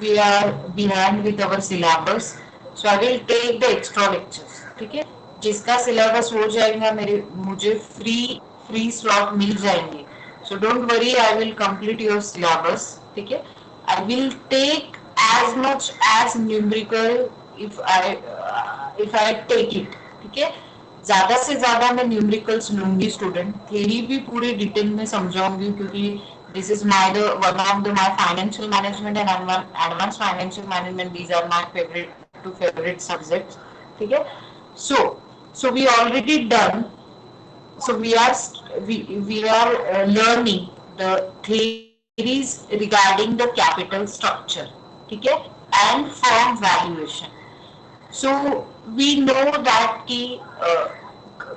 we are behind with our syllabus, so I will take the extra lectures. ठीक है, जिसका syllabus हो जाएगा मेरे मुझे फ्री slot मिल जाएंगे. So don't worry, I will complete your syllabus. ठीक है, I will take as much as numerical if I take it. ठीक है, ज्यादा से ज्यादा मैं न्यूमेरिकल्स लूंगी स्टूडेंट, थ्योरी भी पूरी डिटेल में समझाऊंगी क्योंकि this is my the one of the my financial management and advance financial management, these are my favourite subjects. ठीक है, so so we already done. So we are learning the theories regarding the capital structure. ठीक है, and firm valuation. So we know that कि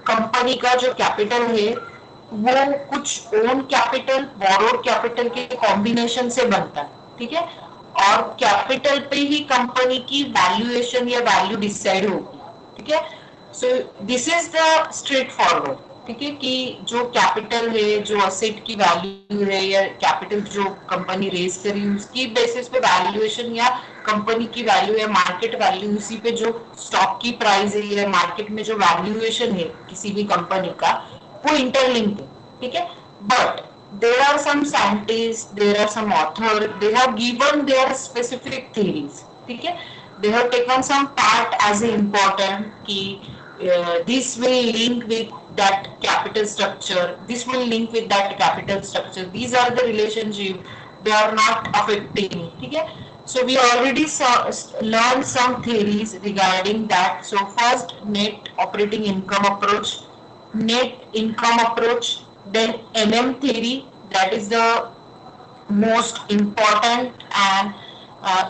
company का जो capital है वो कुछ ओन कैपिटल बोरोड कैपिटल के कॉम्बिनेशन से बनता है. ठीक है, और कैपिटल पे ही कंपनी की वैल्यूएशन या वैल्यू डिसाइड होगी. ठीक है, so this is the straightforward. ठीक है, कि जो कैपिटल है, जो असेट की वैल्यू है या कैपिटल जो कंपनी रेज करी उसकी बेसिस पे वैल्यूएशन या कंपनी की वैल्यू या मार्केट वैल्यू, उसी पे जो स्टॉक की प्राइस है या मार्केट में जो वैल्यूएशन है किसी भी कंपनी का, वो इंटरलिंक्ड है. ठीक है, but there are some scientists, there are some author, they have given their specific theories. ठीक है, they have taken some part as important कि this will link with that capital structure, this will link with that capital structure, these are the relationship, they are not affecting. ठीक है, so we already learned some theories regarding that. So first, net operating income approach, net income approach, then MM theory, that is the most important. And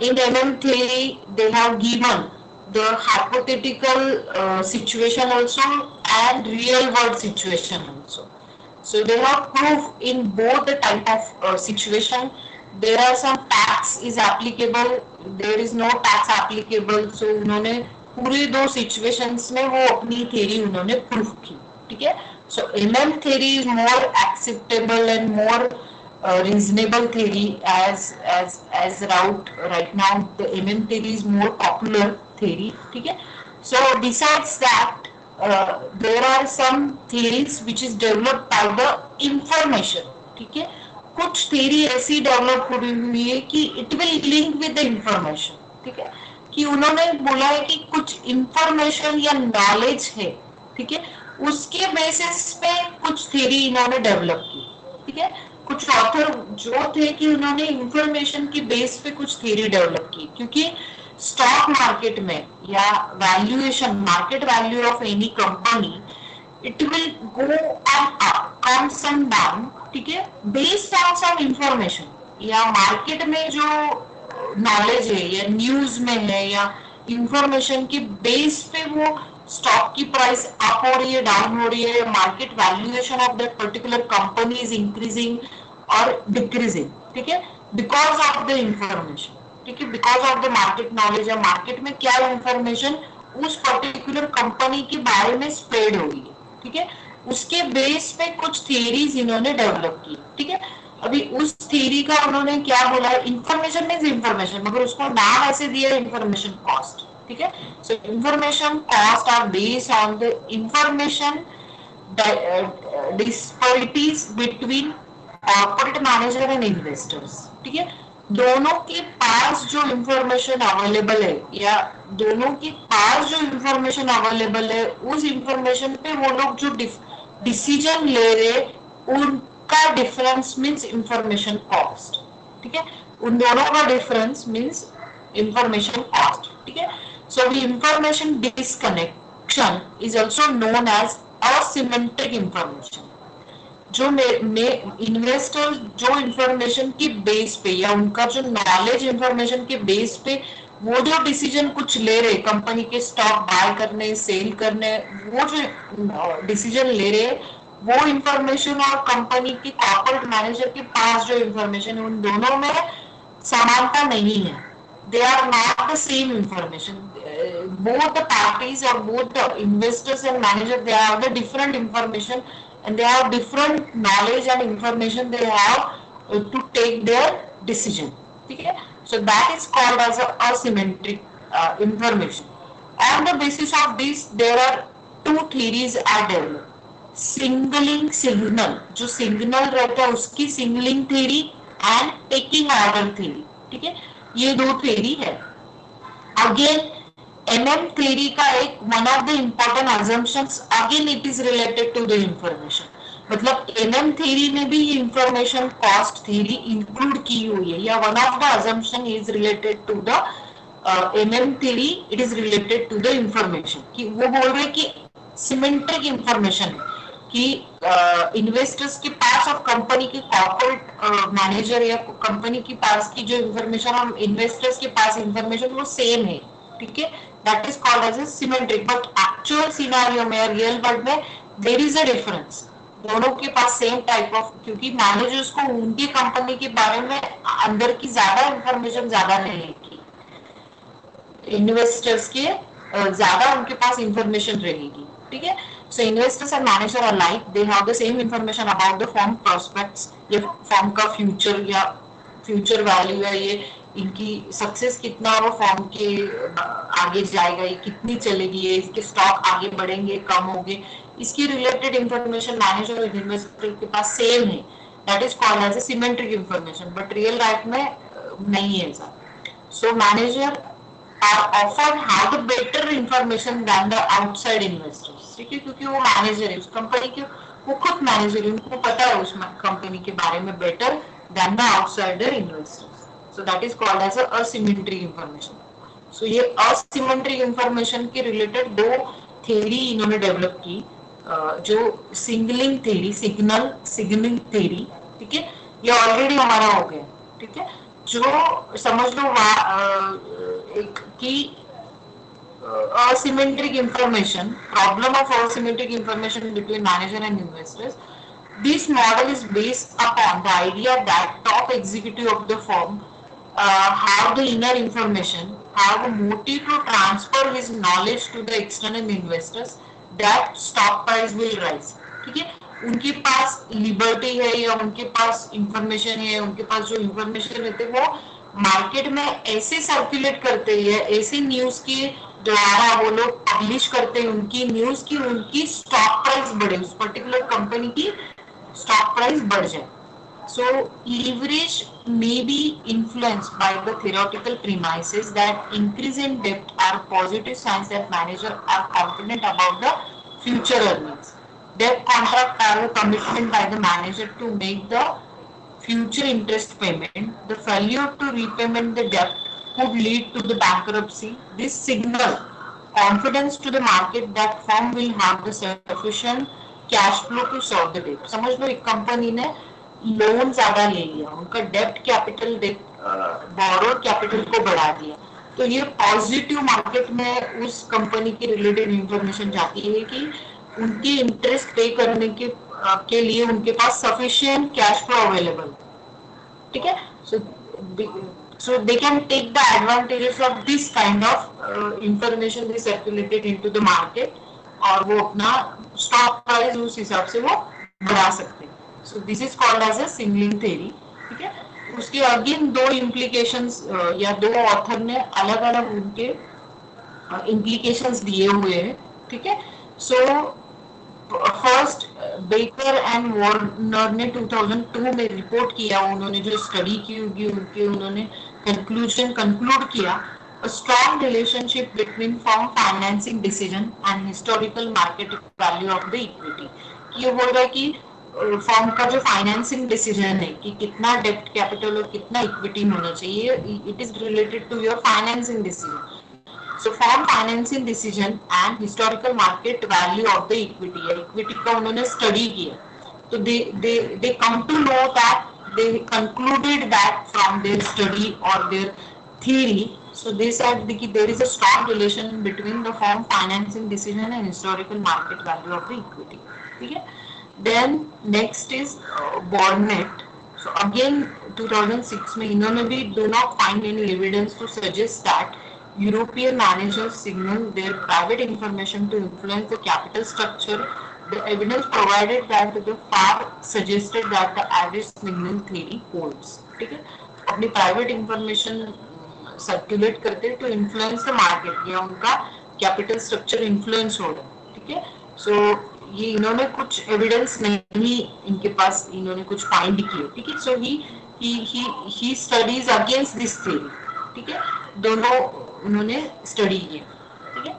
in MM theory they have given the hypothetical situation also and real world situation also. So they have proof in both the type of situation. There are some tax is applicable, there is no tax applicable. So उन्होंने पूरे दो situations में वो अपनी theory उन्होंने proof की. ठीक है, so MM theory is more acceptable and more reasonable theory as route right now. The MM theory is more popular theory. ठीक है, so besides that there are some theories which is developed by the information. ठीक है, कुछ theory ऐसी develop हुई है कि it will link with the information. ठीक है, कि उन्होंने बोला है कि कुछ information या knowledge है. ठीक है, उसके बेसिस पे कुछ थ्योरी इन्होंने डेवलप की. ठीक है, कुछ ऑथर जो थे कि उन्होंने इंफॉर्मेशन की बेस पे कुछ थ्योरी डेवलप की, क्योंकि स्टॉक मार्केट में या valuation, market value of any company, it will go and up, comes and down. ठीक है, बेस्ड ऑन सम इंफॉर्मेशन या मार्केट में जो नॉलेज है या न्यूज में है या इंफॉर्मेशन के बेस पे वो स्टॉक की प्राइस अप हो रही है, डाउन हो रही है, market valuation of that particular company is increasing और डिक्रीजिंग. ठीक है, बिकॉज ऑफ द इंफॉर्मेशन. ठीक है, because of the market knowledge या मार्केट में क्या इंफॉर्मेशन उस पर्टिकुलर कंपनी के बारे में स्प्रेड हो रही है. ठीक है, उसके बेस पे कुछ थियरीज इन्होंने डेवलप की. ठीक है, अभी उस थियरी का उन्होंने क्या बोला, इंफॉर्मेशन मीन्स इंफॉर्मेशन, मगर उसको नाम ऐसे दिया इंफॉर्मेशन कॉस्ट. ठीक है, so information cost are based on the information disparities between corporate manager and investors. ठीक है, दोनों के पास जो इंफॉर्मेशन अवेलेबल है या दोनों के पास जो इंफॉर्मेशन अवेलेबल है, उस इंफॉर्मेशन पे वो लोग जो डिसीजन ले रहे, उनका डिफरेंस मीन्स इंफॉर्मेशन कॉस्ट. ठीक है, उन दोनों का डिफरेंस मीन्स इंफॉर्मेशन कॉस्ट. ठीक है, so information disconnection is also known as asymmetric information. जो इन्वेस्टर जो इंफॉर्मेशन के बेस पे या उनका जो नॉलेज इंफॉर्मेशन के बेस पे वो जो डिसीजन कुछ ले रहे, कंपनी के स्टॉक बाय करने, सेल करने, वो जो डिसीजन ले रहे, वो इंफॉर्मेशन और कंपनी के कॉर्पोरेट मैनेजर के पास जो इंफॉर्मेशन है, उन दोनों में समानता नहीं है. They are not the same information. Both the parties or both the investors and manager, they have the different information and they have different knowledge and information they have to take their decision. ठीक है, So that is called as a asymmetric information. On the basis of this, there are two theories are developed. Singling signal, जो signal रहता है उसकी singling theory and taking order theory, ठीक है, ये दो थ्योरी है. अगेन एमएम थ्योरी का एक one of the important assumptions, again it is related to the information. मतलब एमएम थ्योरी में भी ये इंफॉर्मेशन कॉस्ट थ्योरी इंक्लूड की हुई है, या one of the assumption is related to the MM theory, it is related to the information. कि वो बोल रहे कि सिमेंट्रिक इंफॉर्मेशन है कि इन्वेस्टर्स के पास और कंपनी के कॉर्पोरेट मैनेजर या कंपनी के पास की जो इंफॉर्मेशन और इन्वेस्टर्स के पास इंफॉर्मेशन वो सेम है, ठीक है. That is called as a symmetric. But actual scenario में, रियल वर्ल्ड में देयर इज अ डिफरेंस. दोनों के पास सेम टाइप ऑफ, क्योंकि मैनेजर्स को उनकी कंपनी के बारे में अंदर की ज्यादा इंफॉर्मेशन ज्यादा रहेगी, इन्वेस्टर्स के ज्यादा उनके पास इंफॉर्मेशन रहेगी, ठीक है. So investors and manager alike, they have the same information about the firm prospects, ये फर्म का फ्यूचर या फ्यूचर वैल्यू है, ये इनकी सक्सेस कितना वो फर्म के आगे जाएगा, ये कितनी चलेगी, ये इसके स्टॉक आगे बढ़ेंगे कम होंगे, इसकी रिलेटेड इंफॉर्मेशन मैनेजर और इन्वेस्टर के पास सेम है. That is called as a symmetric information. But real life में नहीं है ऐसा. So manager are often have better information than the outside investors. ठीक है, क्योंकि वो मैनेजर है उस कंपनी के, वो खुद मैनेजर है, उनको पता है उस कंपनी के बारे में better than the outsider investors. So that is called as a asymmetric information. So ये asymmetric information के रिलेटेड दो थ्योरी इन्होंने डेवलप की, जो सिंगलिंग थ्योरी, सिग्नलिंग थ्योरी, ठीक है, ये ऑलरेडी हमारा हो गया, ठीक है. जो समझ लो कि asymmetric information, problem of asymmetric information between manager and investors. This model is based upon the idea that top executive of the firm have the inner information, have a motive to transfer his knowledge to the external investors, that stock price will rise. ठीक है, उनके पास liberty है या उनके पास information है, उनके पास जो information रहते वो मार्केट में ऐसे सर्कुलेट करते हैं, ऐसे न्यूज के द्वारा वो लोग पब्लिश करते हैं उनकी न्यूज की उनकी स्टॉक प्राइस बढ़े, उस पर्टिकुलर कंपनी की स्टॉक प्राइस बढ़ जाए. So leverage may be influenced by the theoretical premises that increase in debt are positive signs that managers are confident about the future earnings. Debt contract are a commitment by the manager to make the future interest payment. The failure to repayment the debt could lead to the bankruptcy. This signal confidence to the market that firm will have the sufficient cash flow to solve the debt. समझ लो एक company ने loan ज्यादा ले लिया, उनका डेप्ट capital, borrowed capital को बढ़ा दिया, तो ये पॉजिटिव मार्केट में उस कंपनी की रिलेटेड इंफॉर्मेशन जाती है कि उनके इंटरेस्ट पे करने के लिए उनके पास सफिशिएंट कैश फ्लो अवेलेबल, ठीक है. So they can take the advantages of this kind of information they circulated into the market, और वो अपना स्टॉक प्राइस उस हिसाब से वो बढ़ा सकते हैं. So this is called as a signaling theory, ठीक है. उसके अगेन दो implications या दो ऑथर ने अलग अलग उनके implications दिए हुए हैं, ठीक है. So first baker and Warner ने 2002 में रिपोर्ट किया, उन्होंने जो स्टडी की होगी उनके उन्होंने कंक्लूड किया a strong relationship between firm financing decision and historical market value of the equity. ये बोल रहा है कि फर्म का जो फाइनेंसिंग डिसीजन है कि कितना डेप्ट कैपिटल और कितना इक्विटी होना चाहिए, it is related to your financing decision. So firm financing decision and historical market value of the equity, equity का उन्होंने study किया, तो they come to know that they concluded that from their study or their theory. So they said that there is a strong relation between the firm financing decision and historical market value of the equity. ठीक है. Then next is Barnett. So again 2006 में इन्होंने भी do not find any evidence to suggest that European managers signal their private information to influence the capital structure. The evidence provided that the FAR suggested that the average signaling theory holds. ठीक है. अपनी private information circulate करते हैं to influence the market, या उनका capital structure influence हो रहा है, ठीक है। सो ये इन्होंने कुछ एविडेंस नहीं इनके पास, इन्होंने कुछ फाइंड किए, ठीक है। So he studies against this theory, ठीक है, दोनों उन्होंने स्टडी किए, ठीक है।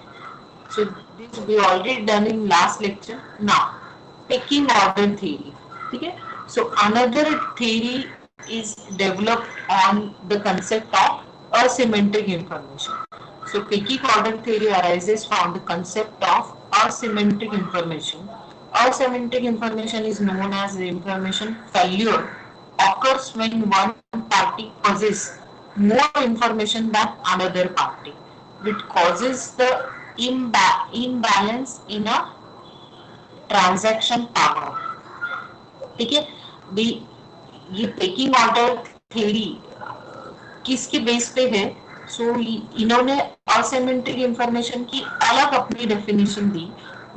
So this we already done in last lecture. Now pecking order theory, ठीक है। So another theory is developed on the concept of asymmetric information. So Peking order theory arises from the concept of asymmetric information. Asymmetric information is known as the information failure occurs when one party possesses more information than another party, which causes the imbalance in a transaction power, ठीक है। भी ये packing order theory किसके base पे है? सो इन्होंने asymmetric information की अलग अपनी डेफिनेशन दी।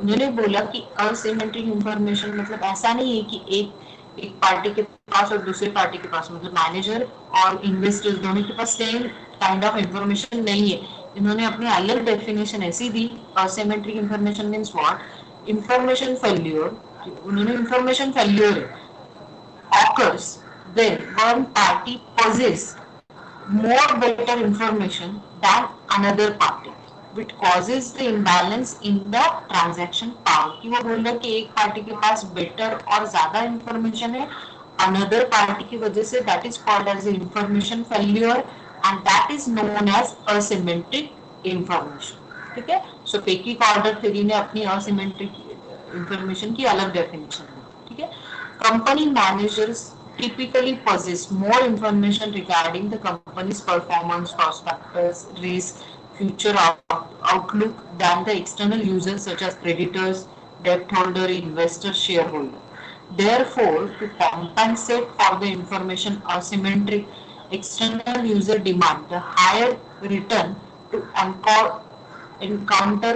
उन्होंने बोला कि असिमेट्रिक इंफॉर्मेशन मतलब ऐसा नहीं है कि एक पार्टी के पास और दूसरे पार्टी के पास, मतलब मैनेजर और इन्वेस्टर्स दोनों के पास सेम काइंड ऑफ इंफॉर्मेशन नहीं है। इन्होंने अपनी अलग डेफिनेशन ऐसी दी। Asymmetric information means what? Information failure, उन्होंने information failure occurs when one party possesses more better information than another party, which causes the imbalance in the transaction power। कि वो बोल रहे कि एक पार्टी के पास बेटर और ज्यादा इंफॉर्मेशन है अनदर पार्टी की वजह से, that is called as information failure and that is known as asymmetric information, ठीक है। सो पेकिंग ऑर्डर थ्योरी ने अपनी असिमेट्रिक इंफॉर्मेशन की अलग डेफिनेशन दी, ठीक है। Company managers typically possess more information regarding the company's performance, prospects, risk, future outlook than the external users such as creditors, debt holder, investor, shareholder. Therefore, to compensate for the information asymmetric, external user demand the higher return to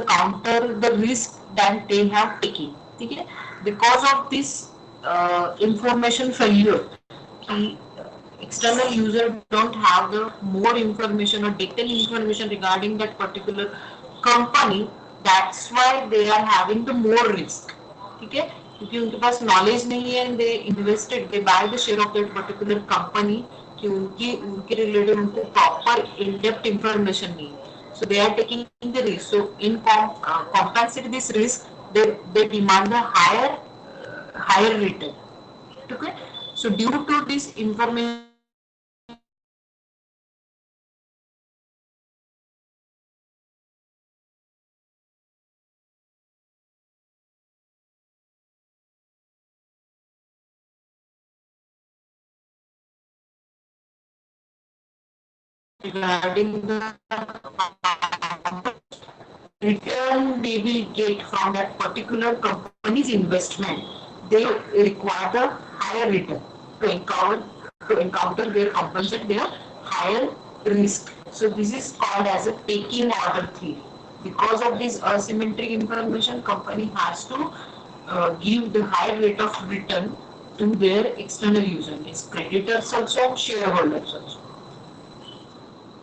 counter the risk that they have taken, ठीक है। Because of this information failure कि external user don't have the more information or detailed information regarding that particular company, that's why they are having the more risk, ठीक है। क्योंकि उनके पास knowledge नहीं है, दे invested, they by the share of that particular company, कि उनकी उनके related उनको प्रॉपर इन डेप्थ इंफॉर्मेशन नहीं है। So they are taking the risk. So in compensate this risk, they demand a higher return. Okay. So due to this information regarding the return they will get from that particular company's investment, they require the higher return to encounter their compensate their higher risk. So this is called as a taking order theory. Because of this asymmetric information, company has to give the high rate of return to their external users, creditors also and shareholders also.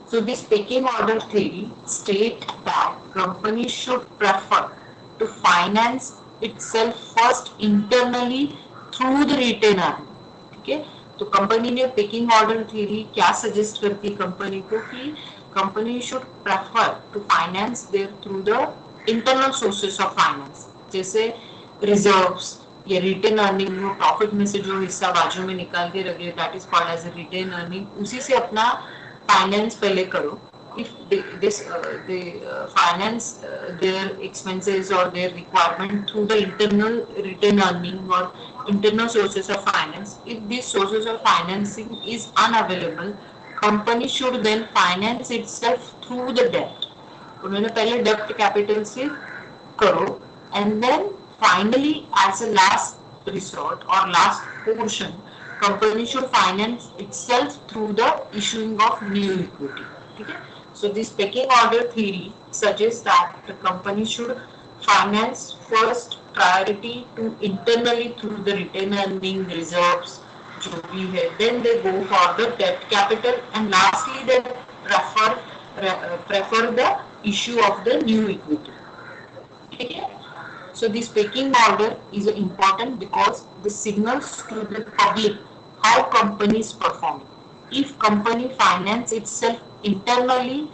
So this pecking order theory states that companies should prefer to finance itself first internally through the retained earning, ठीक है। तो company ने pecking order theory क्या suggest करती है company को कि company should prefer to finance their through the internal sources of finance, जैसे रिजर्व्स या रिटेन अर्निंग, वो प्रॉफिट में से जो हिस्सा बाजू में निकाल के रखे, that is called as retained earning, उसी से अपना फाइनेंस पहले करो। If they finance their expenses or their requirement through the internal return earning or internal sources of finance, if these sources of financing is unavailable, company should then finance itself through the debt। उन्होंने पहले डेप्ट capital से करो, and then finally as a last resort or last portion, company should finance itself through the issuing of new equity, ठीक है। So this pecking order theory suggests that the company should finance first priority to internally through the retained earning, reserves, जो भी है, then they go for the debt capital, and lastly they prefer the issue of the new equity. Okay? So this pecking order is important because this signals to the public how company is performing. If company finance itself internally,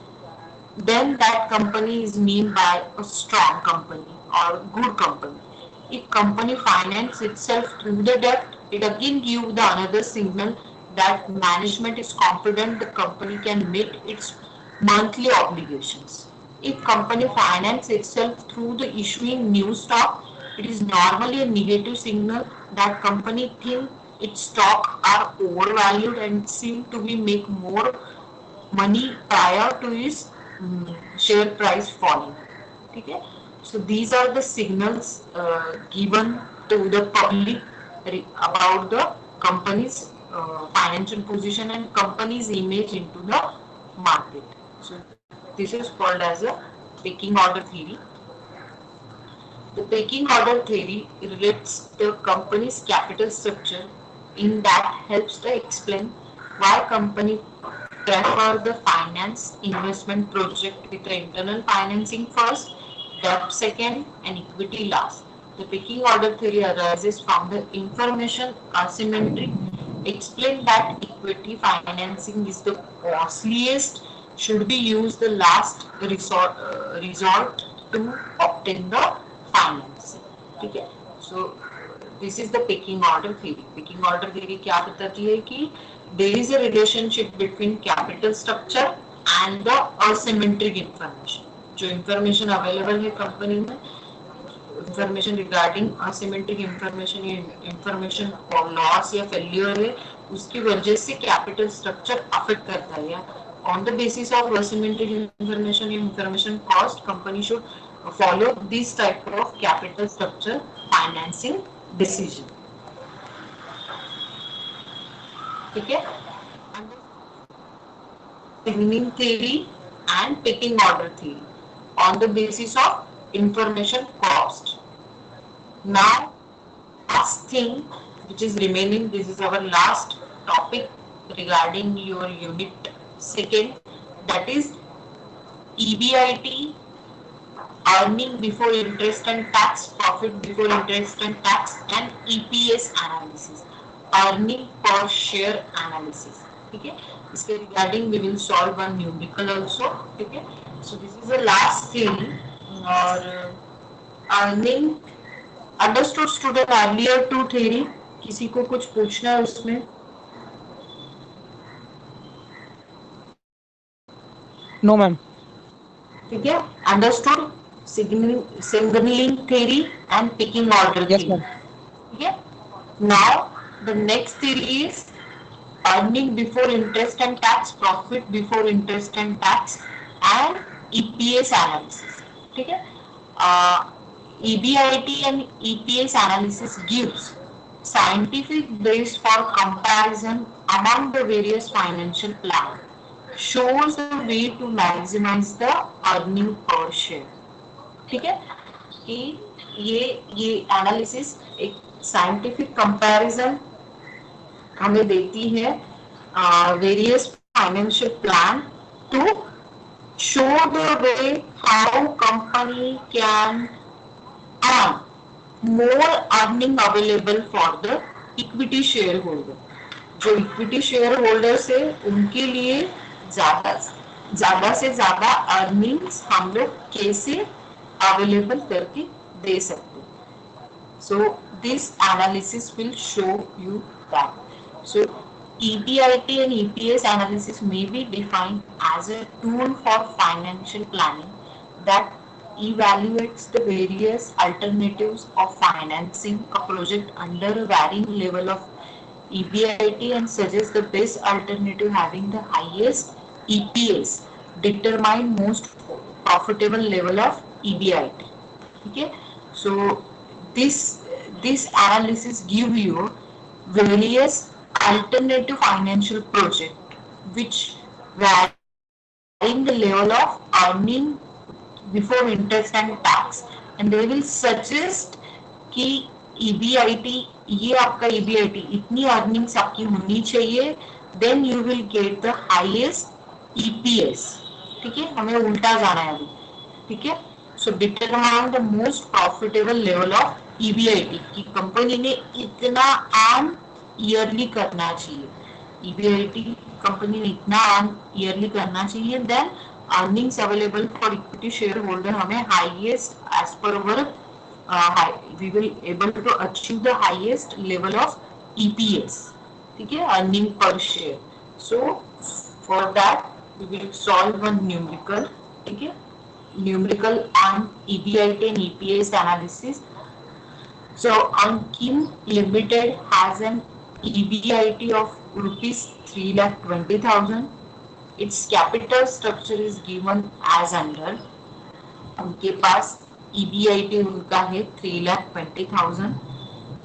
then that company is meant by a strong company or good company. If company finance itself through the debt, it again gives the another signal that management is confident the company can meet its monthly obligations. If company finance itself through the issuing new stock, it is normally a negative signal that company think its stock are overvalued and seem to be make more money prior to his share price falling. Okay? So these are the signals given to the public about the company's financial position and company's image into the market. So this is called as a pecking order theory. The pecking order theory relates the company's capital structure in that helps to explain why company prefer the finance investment project with the internal financing first, debt second, and equity last. The pecking order theory arises from the information asymmetry. Explain that equity financing is the costliest, should be used the last resort to obtain the financing. ठीक है? So this is the pecking order theory. Pecking order theory क्या बताती है कि there is a relationship between capital structure and the asymmetric information. जो information available है company में, information regarding asymmetric information, ये information loss या failure है, उसकी वजह से capital structure affect करता है. या on the basis of asymmetric information cost, company should follow this type of capital structure financing decision. ठीक है? Signaling theory and pecking order theory on the basis of information cost. Now, last thing which is remaining, this is our last topic regarding your unit second, that is EBIT, earning before interest and tax, profit before interest and tax, and EPS analysis, earning per share analysis. ठीक है? इसके regarding we will solve one numerical also. ठीक है? So this is the last thing. और earning understood student earlier two theory. किसी को कुछ पूछना है उसमें? No, ma'am. ठीक है? Understood signaling theory and pecking order Yes, theory. ma'am. ठीक है? Now the next theory is earning before interest and tax, profit before interest and tax, and EPS analysis. ठीक है? EBIT and EPS analysis gives scientific base for comparison among the various financial plans, shows the way to maximize the earning per share. ठीक है? कि ये analysis एक scientific comparison हमें देती है various financial plan to show the way how company can earn more earning available for the equity share holder. जो equity share holders है उनके लिए ज्यादा से ज्यादा अर्निंग्स हम लोग कैसे अवेलेबल करके दे सकते हैं. So this analysis will show you that. So EBIT and EPS analysis may be defined as a tool for financial planning that evaluates the various alternatives of financing a project under a varying level of EBIT and suggests the best alternative having the highest EPS, determine most profitable level of EBIT. Okay, so this analysis give you various alternative financial project which varying the level of earning before interest and tax, and they will suggest कि EBIT ये आपका EBIT, इतनी earnings आपकी होनी चाहिए, then you will get the highest EPS. ठीक है, हमें उल्टा जाना है अभी। ठीक है, so determine the most profitable level of EBIT की कंपनी ने इतना अर्न ईयरली करना चाहिए, ईबीआईटी कंपनी ने इतना अर्न ईयरली करना चाहिए, then earnings available for equity share holder हमें हाईएस्ट एज पर work, we will able to achieve the highest level of EPS. ठीक है, earning per share. So for that we will solve one numerical. ठीक है, numerical on EBIT and EPS analysis. So Ankim Limited has an EBIT of rupees 3,20,000. Its capital structure is given as under. उनके पास EBIT उनका है 3,20,000.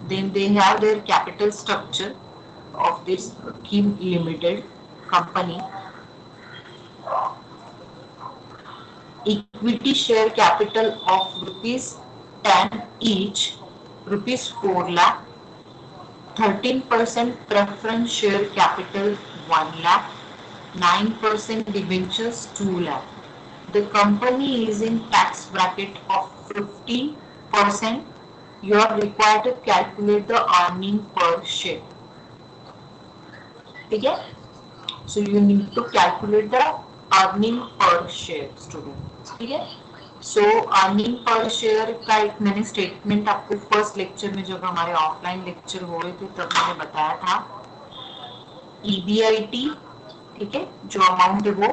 Then they have their capital structure of this Kim Limited company. Equity share capital of rupees 10 each, rupees 4 lakh, 13% preference share capital 1 lakh, 9% debentures 2 lakh. The company is in tax bracket of 50%. You are required to calculate the earning per share. ठीक है, so you need to calculate the earning per share student. ठीक है, सो earning per share का एक मैंने statement आपको first lecture में, जब हमारे ऑफलाइन लेक्चर हो रहे थे तब मैंने बताया था। ईबीआईटी, ठीक है, जो अमाउंट है वो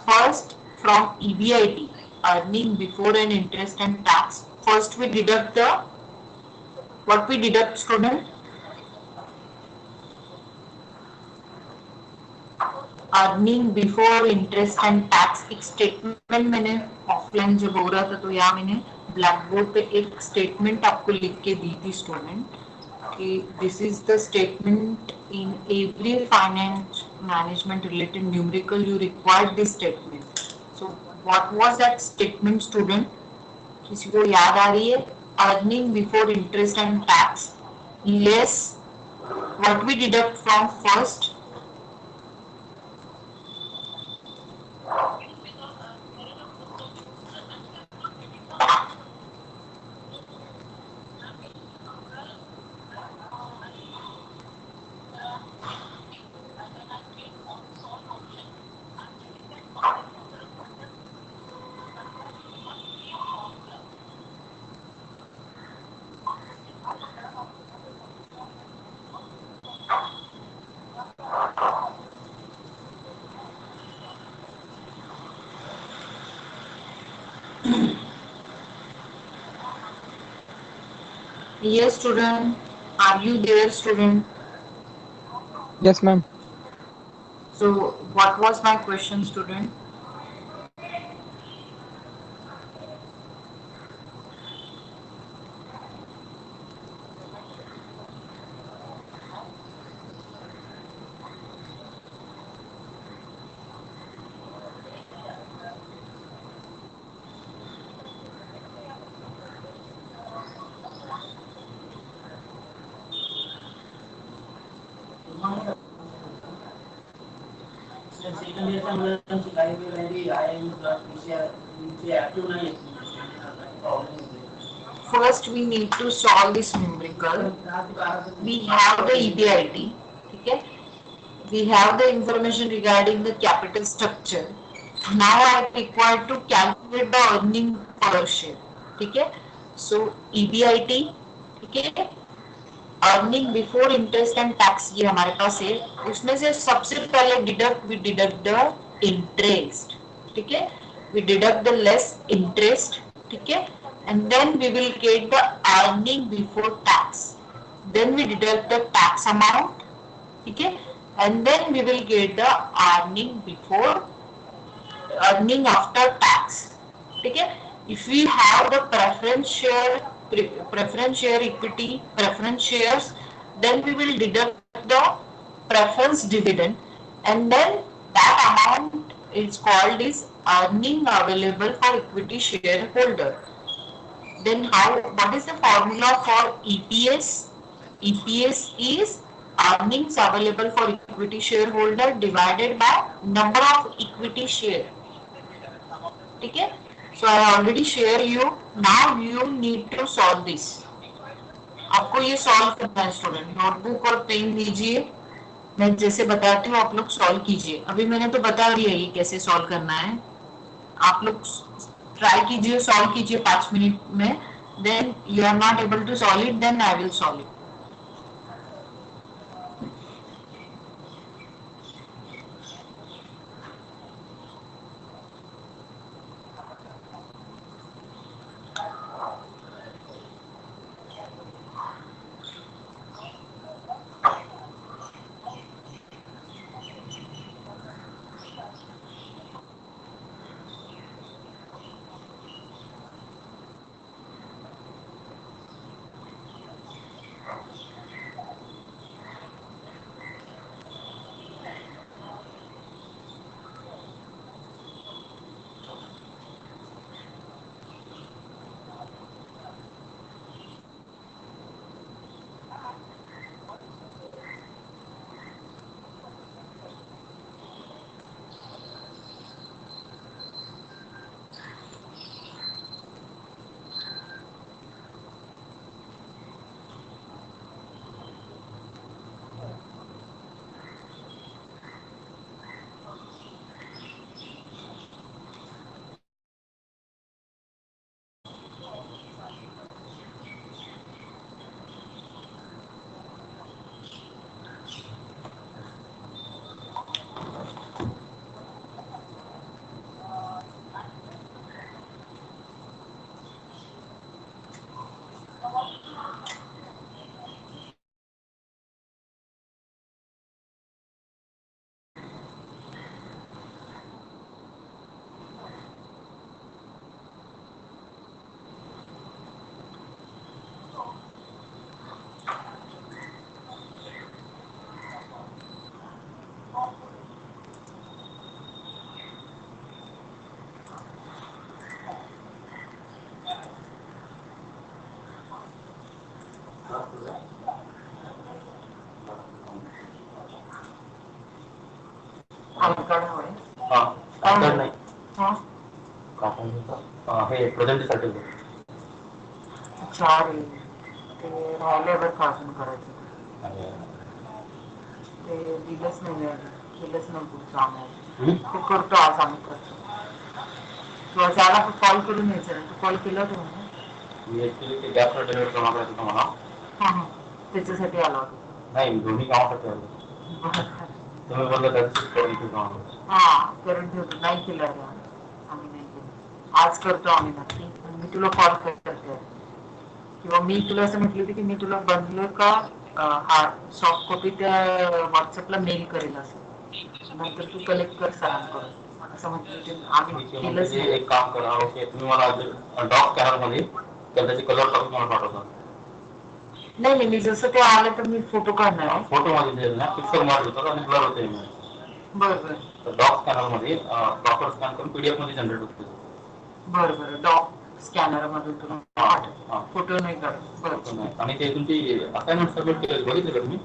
first from EBIT earning before an interest and tax, first we deduct the what we deduct student, earning before interest and tax. एक स्टेटमेंट मैंने ऑफलाइन जब हो रहा था तो यहाँ मैंने ब्लैक बोर्ड पे एक स्टेटमेंट आपको लिख के दी थी स्टूडेंट कि this is the statement in every finance management related numerical you required this statement. So what was that statement student, किसी को याद आ रही है? Earning before interest and tax less what we deduct from first, yes student, are you there student? Yes, ma'am. So what was my question student? First we need to solve this numerical. We have the EBIT, okay? We have the information regarding the capital structure. Now I require to calculate the earning per share. ठीक है, so EBIT, ठीक है, earning before interest and tax ये हमारे पास है। उसमें से सबसे पहले डिडक्ट द इंटरेस्ट। ठीक है, we deduct the less interest. ठीक है, and then we will get the earning before tax, then we deduct the tax amount. ठीक है, and then we will get the earning before earning after tax. ठीक है, if we have the preference share equity preference shares, then we will deduct the preference dividend, and then that amount is called is earning available for equity shareholder. Then how, what is the formula for EPS? EPS is earnings available for equity shareholder divided by number of equity share. ठीक है? So I already share you. Now you need to solve this. आपको ये solve करना है student. Notebook और pen लीजिए. मैं जैसे बताती हूँ आप लोग सॉल्व कीजिए. अभी मैंने तो बता दिया ये कैसे सॉल्व करना है. आप लोग ट्राई कीजिए, सॉल्व कीजिए 5 मिनट में. Then you are not able to solve it, then I will solve it. नाही. हे प्रेझेंटीसाठी चालेल. ते राहिल्यावर काढून करायचं. ते दिलंच नाही, केलंच नाही पुढचं आम्ही. ते करतो आज आम्ही करतो. किंवा त्याला कॉल करून यायचं. तू कॉल केला होता म्हणून मी ऍक्च्युली ते गॅस सर्टिफिकेट जमा करायचं होतं मला. हां हां, त्याच्यासाठी आला होता. नाही, दोन्ही कामासाठी आलो. तुम्ही बोलला त्याच करून ठेवतो. हां, करून ठेवतो. नाही केलं आम्ही नाही केलं. आज करतो आम्ही नक्की. मी तुला कॉल करते. किंवा मी तुला असं म्हटलं होतं की मी तुला बनलं का हा सॉफ्ट कॉपी त्या व्हॉट्सअपला मेल करेल असं. नंतर तू कलेक्ट कर सरांकडून असं म्हटलं ते आम्ही केलंच नाही. एक काम करा, ओके तुम्ही मला डॉक स्कॅनर मध्ये त्याची कलर टाकून मला पाठवता. नाही नाही, मी जसं ते आलं तर मी फोटो काढणार आहे. फोटो मध्ये ना पिक्चर मारतो आणि ब्लर होते. बरं बरं. डॉक स्कॅनर मध्ये प्रॉपर स्कॅन करून पीडीएफ मध्ये जनरेट होते. बरं बरं, डॉक स्कॅनर मधून तुम्ही फोटो नाही काढत. बरं. आणि ते तुमची असाइनमेंट सबमिट केली बघितलं का तुम्ही?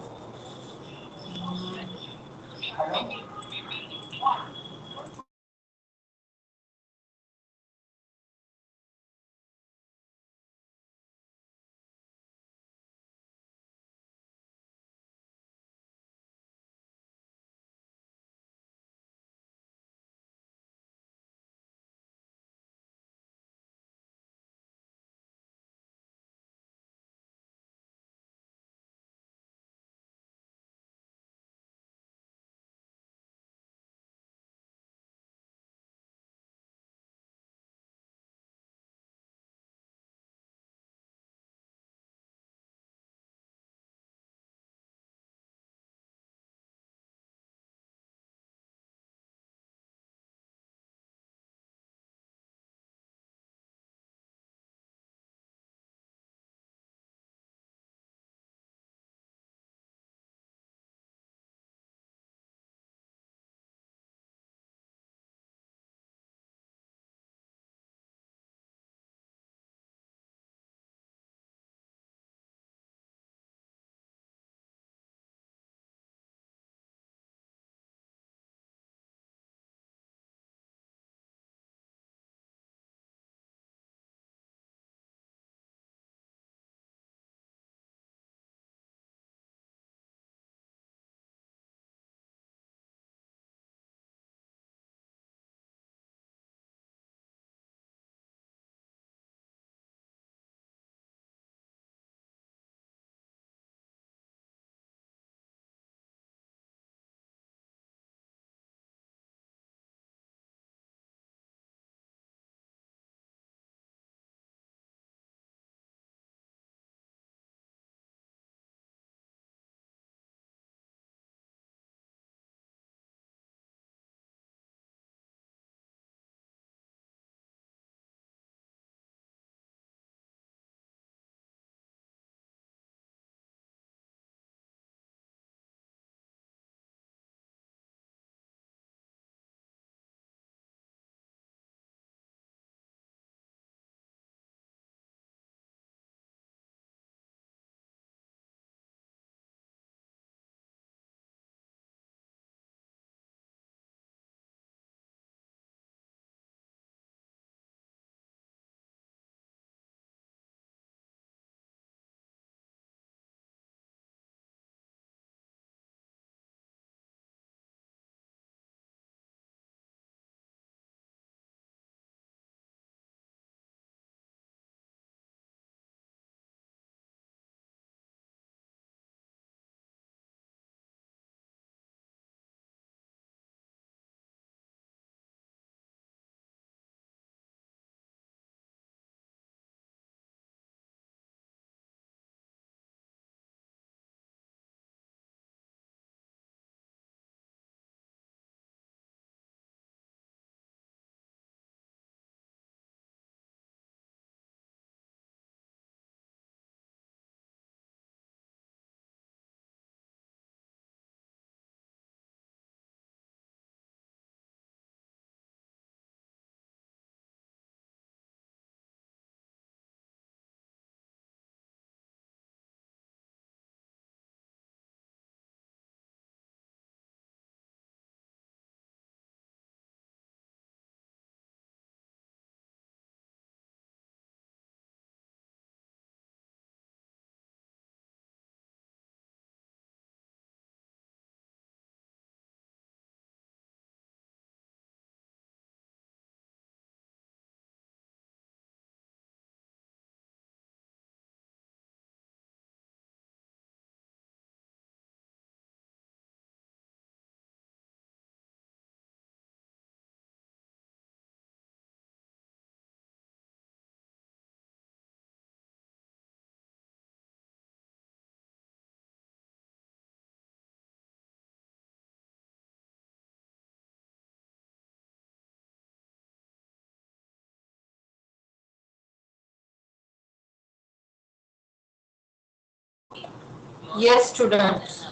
Yes, students.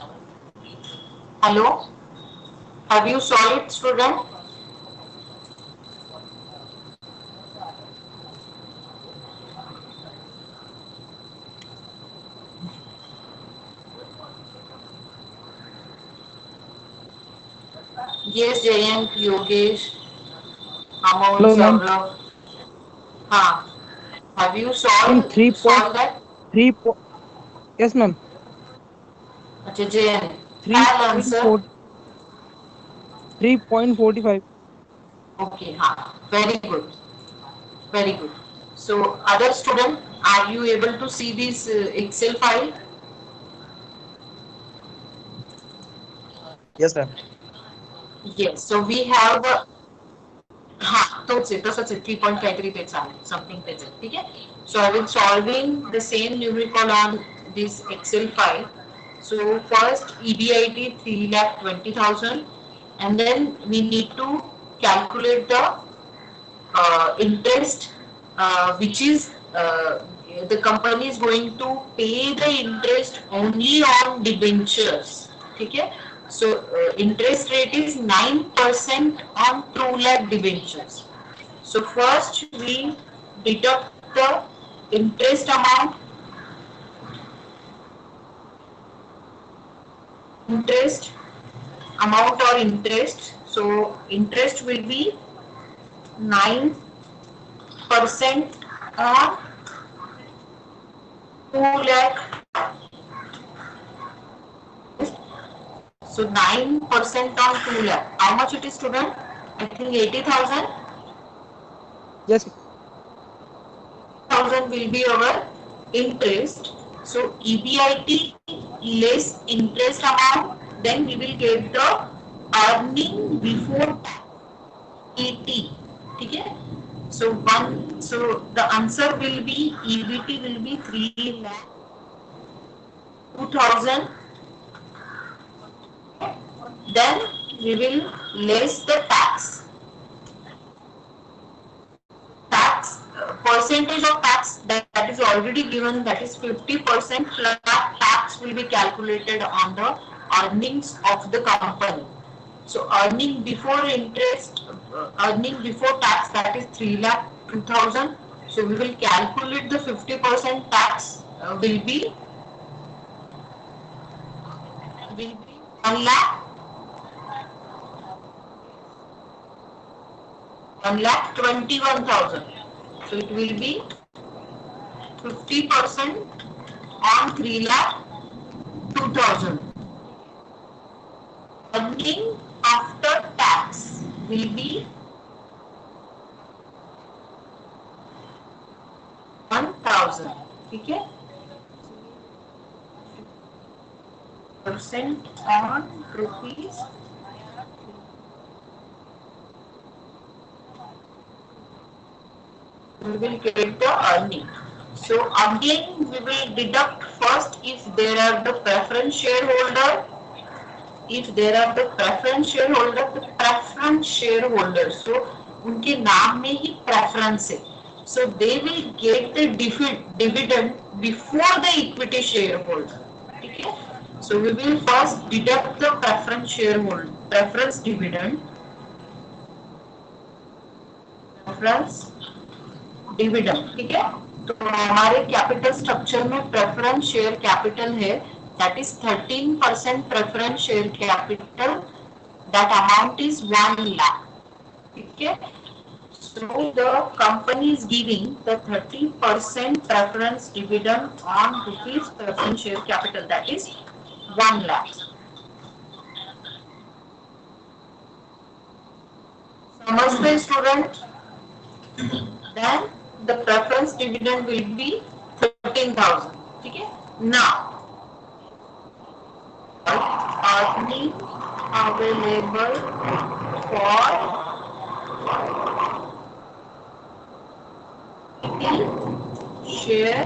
Hello. Have you saw it, student? Yes, Jayant, Yogesh, Amol, Hello, ma'am. Saurabh. हाँ. Have you Ma'am, solved that? 3 po yes, ma'am. अच्छा, Jayant. File answer. 3.4 3.45. Okay, हाँ. Very good. Very good. So, other student, are you able to see this Excel file? Yes, ma'am. Yes. So we have हाँ तोच आहे तसंच आहे 3.5 काहीतरी तेच आहे समथिंग तेच आहे ठीक आहे so I will solving the same numerical on this Excel file so first EBIT 3,20,000 and then we need to calculate the interest which is the company is going to pay the interest only on debentures ठीक है so interest rate is 9% on 2 lakh debentures so first we deduct the interest interest amount or interest so interest will be 9% on 2 lakh. So 9% on 2 lakh. How much it is, student? I think 80,000. Yes, 80,000 will be our interest. So EBIT less interest amount, then we will get the earning before tax. 80. Okay? So the answer will be EBT will be 3 lakh 2,000. Then we will less the tax. Tax percentage of tax that is already given that is 50% flat tax will be calculated on the earnings of the company. So earning before interest, earning before tax that is 3 lakh 2,000. So we will calculate the 50% tax will be 1 lakh 1,21,000. So it will be 50% on 3 lakh 2,000. Earning after tax will be 1,000. ठीक है percent on rupees we will get the earning. So again we will deduct first if there are the preference shareholder. If there are the preference shareholder, so उनके नाम में ही preference है. So they will get the dividend before the equity shareholder. ठीक है? So we will first deduct the preference dividend, preference dividend ठीक है तो हमारे कैपिटल स्ट्रक्चर में प्रेफरेंस शेयर कैपिटल है that is 13% preference share capital that amount is 1 lakh ठीक है so the company is giving the 30% preference dividend on rupees preference share capital that is 1 lakh समझते student then the preference dividend will be 13,000 ठीक है now earning available for share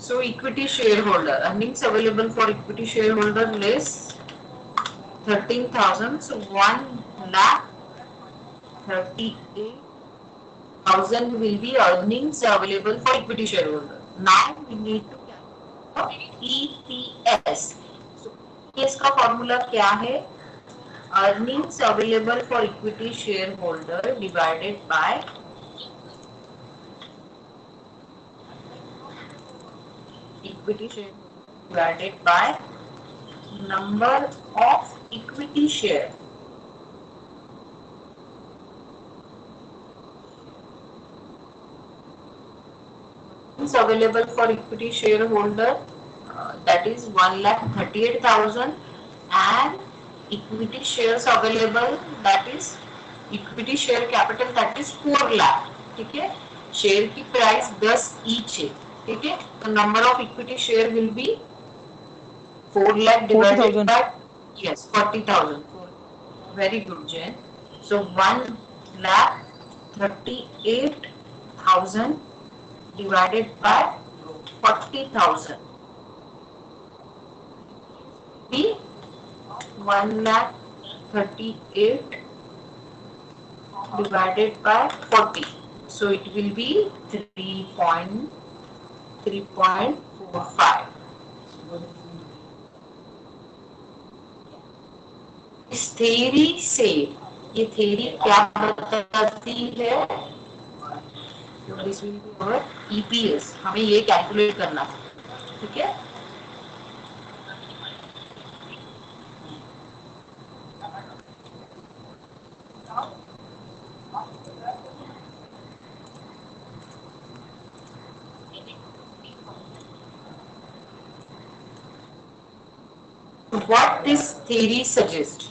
so equity shareholder earnings available for equity shareholder less 13,000 so 1 lakh 38 thousand will be earnings available for equity shareholder. Now we need to calculate EPS. So EPS का formula क्या है? Earnings available for equity shareholder divided by equity share divided by number of equity share. Is available for equity shareholder, that is 1,38,000, and equity shares available, that is equity share capital, that is 4 lakh. ठीक है, share की price 10 each है. ठीक है, तो number of equity share will be 4 lakh divided 40,000. by, yes, 40,000. Very good, Jen. So 1,38,000 divided by 40,000 be 1,38,000 divided by 40. So it will be 3.45. इस theory से, ये थ्योरी क्या बताती है? This will be our EPS. हमें ये कैलकुलेट करना है. ठीक है, what this theory suggests?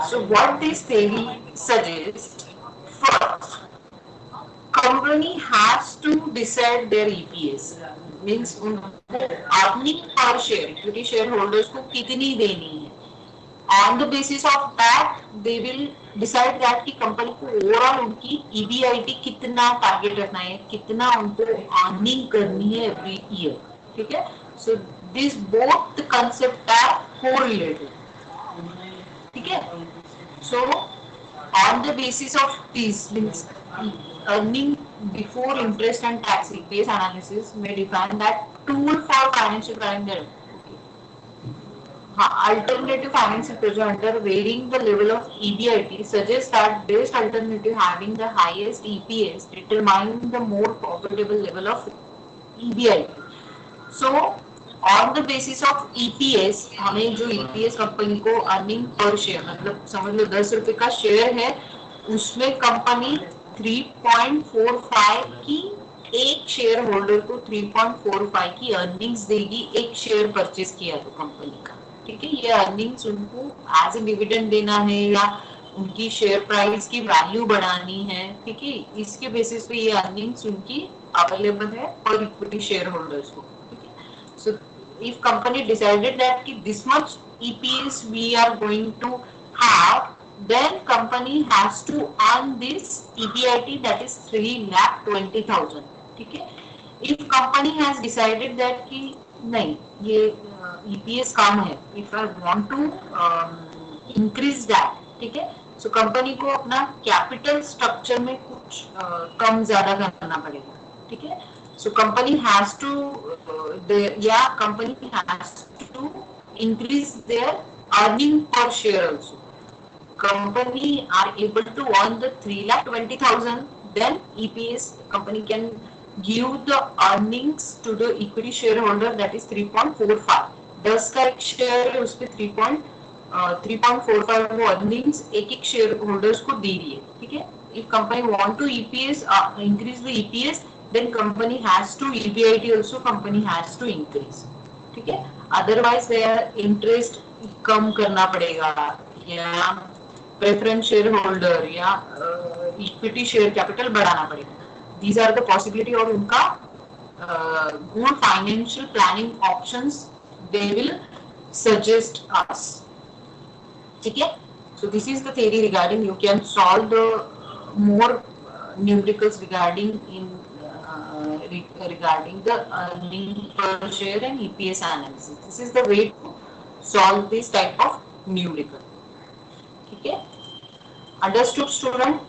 So what this theory suggests, first, company has to decide their EPS. Means earning per share, equity shareholders को कितनी देनी है. On the basis of that, they will decide that कि company को overall उनकी EBIT कितना target रखना है, कितना उनको अर्निंग करनी है एवरी ईयर. ठीक है, so these both concept are correlated. ठीक है, so on the basis of this, means earning before interest and tax EPS analysis may define that tool for financial planning there. Alternative financial pressure under varying the level of EBIT suggests that best alternative having the highest EPS determine the more profitable level of EBIT. So on the basis of EPS, हमें जो EPS company को earning per share, मतलब समझ लो 10 रुपए का share है, उसमें company 3.45 की एक शेयर होल्डर को 3.45 की अर्निंग्स देगी एक शेयर परचेज किया तो कंपनी का. ठीक है, ये अर्निंग्स उनको एज ए डिविडेंड देना है या उनकी शेयर प्राइस की वैल्यू बढ़ानी है. ठीक है, इसके बेसिस पे ये अर्निंग्स उनकी अवेलेबल है फॉर इक्विटी शेयर होल्डर्स को. So if company decided that this much EPS we are going to have, then company has to earn this EBIT, that is 3,20,000. ठीक है, if company has decided that कि नहीं ये EPS कम है, if I want to increase that, ठीक है, so company को अपना कैपिटल स्ट्रक्चर में कुछ कम ज्यादा करना पड़ेगा. ठीक है, so company has to company has to increase their earning per share also. Company are able to earn the 3,20,000, then EPS company can give the earnings to the equity shareholder, that is 3.45. 10 का एक share है, उस पे 3.45 वो earnings एक एक share holders को दे रही है. ठीक है, if company want to EPS increase the EPS, then company has to EBIT also company has to increase. ठीक है, otherwise their interest कम करना पड़ेगा या प्रेफरेंस शेयर होल्डर या इक्विटी शेयर कैपिटल बढ़ाना पड़ेगा. These are the possibility और उनका good financial planning options they will suggest us. ठीक है, so this is the theory regarding you can solve the more numericals regarding in regarding the earning per share and EPS analysis. This is the way to solve this type of numerical. Okay, understood, student?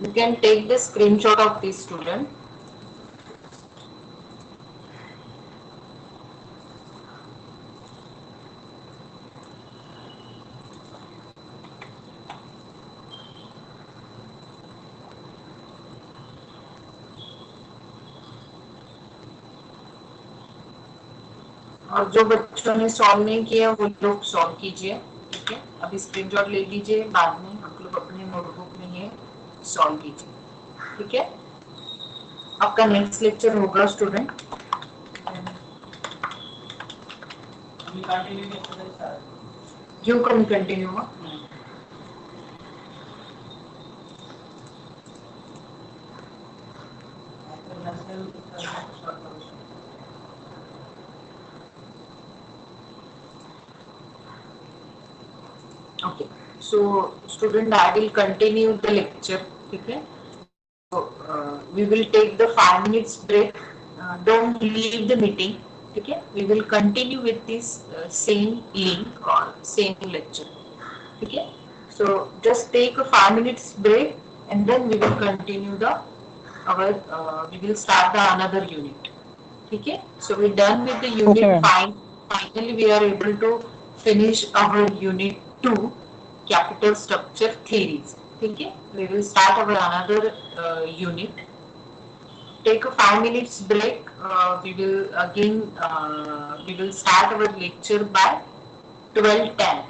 You can take the screenshot of this, student. और जो बच्चों ने solve नहीं किया वो लोग solve कीजिए. ठीक है, अभी स्क्रीनशॉट ले लीजिए, बाद में हम लोग अपने नोटबुक में ये सॉल्व कीजिए. ठीक है, आपका नेक्स्ट लेक्चर होगा स्टूडेंट. क्यों कंटिन्यू हुआ? Okay, so student, I will continue the lecture. Okay, so we will take the 5 minutes break. Don't leave the meeting. Okay, we will continue with this same link or same lecture. Okay, so just take a 5 minutes break and then we will continue the our we will start the another unit. Okay, so we're done with the Okay, unit ma'am. 5. Finally, we are able to finish our unit 2, capital structure theories. Okay, we will start our another unit. Take a 5 minutes break. We will start our lecture by 12:10.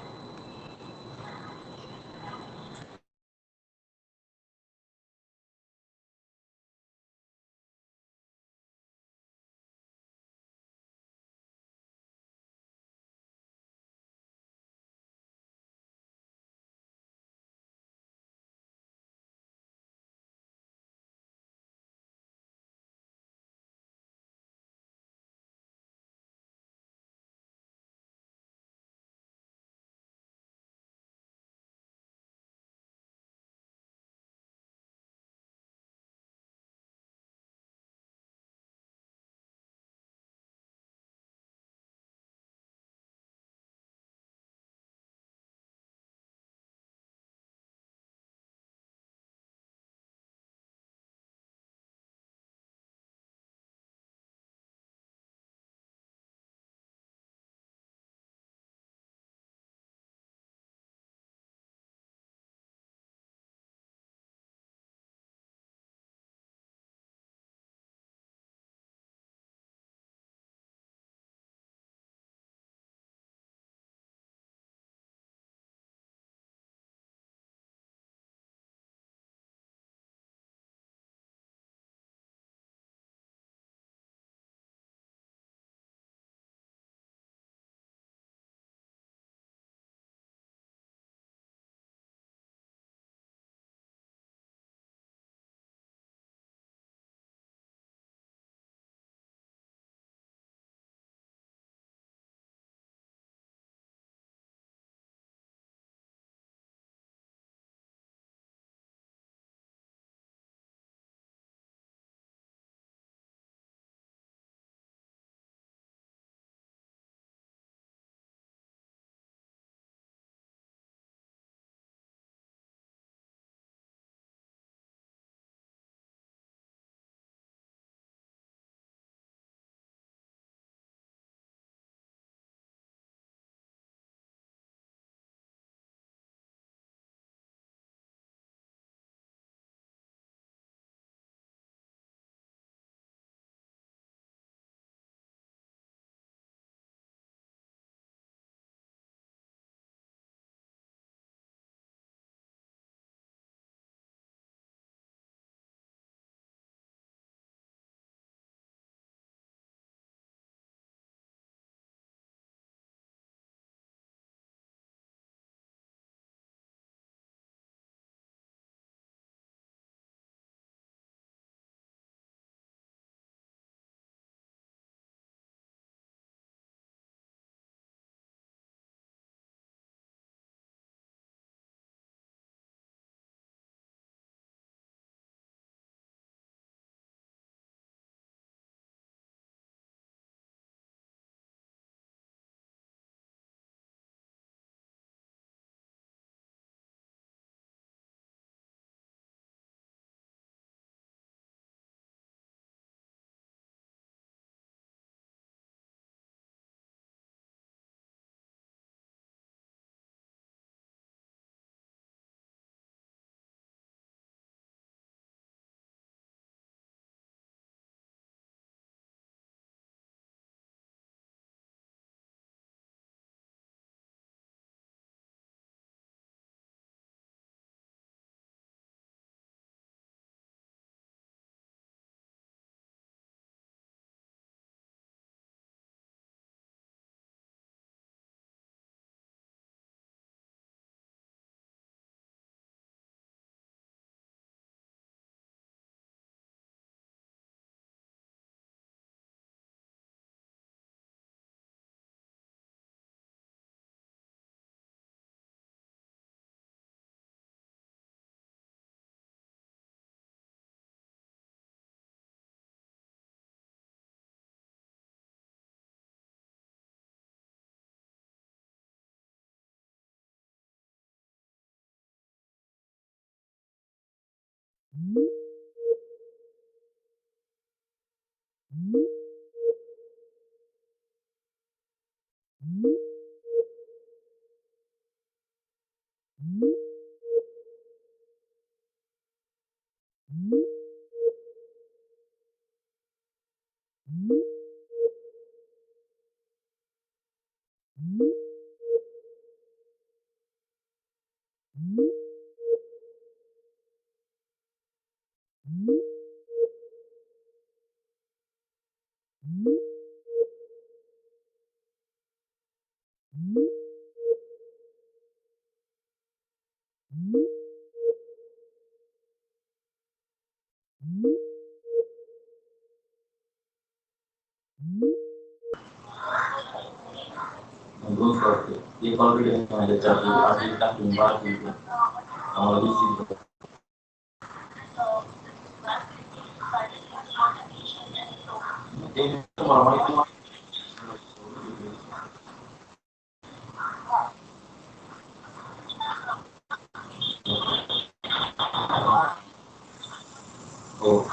Belum sorti. Dia kalau dia ada cari pasti tak jumpa gitu. Kalau di situ. Itu malam itu oh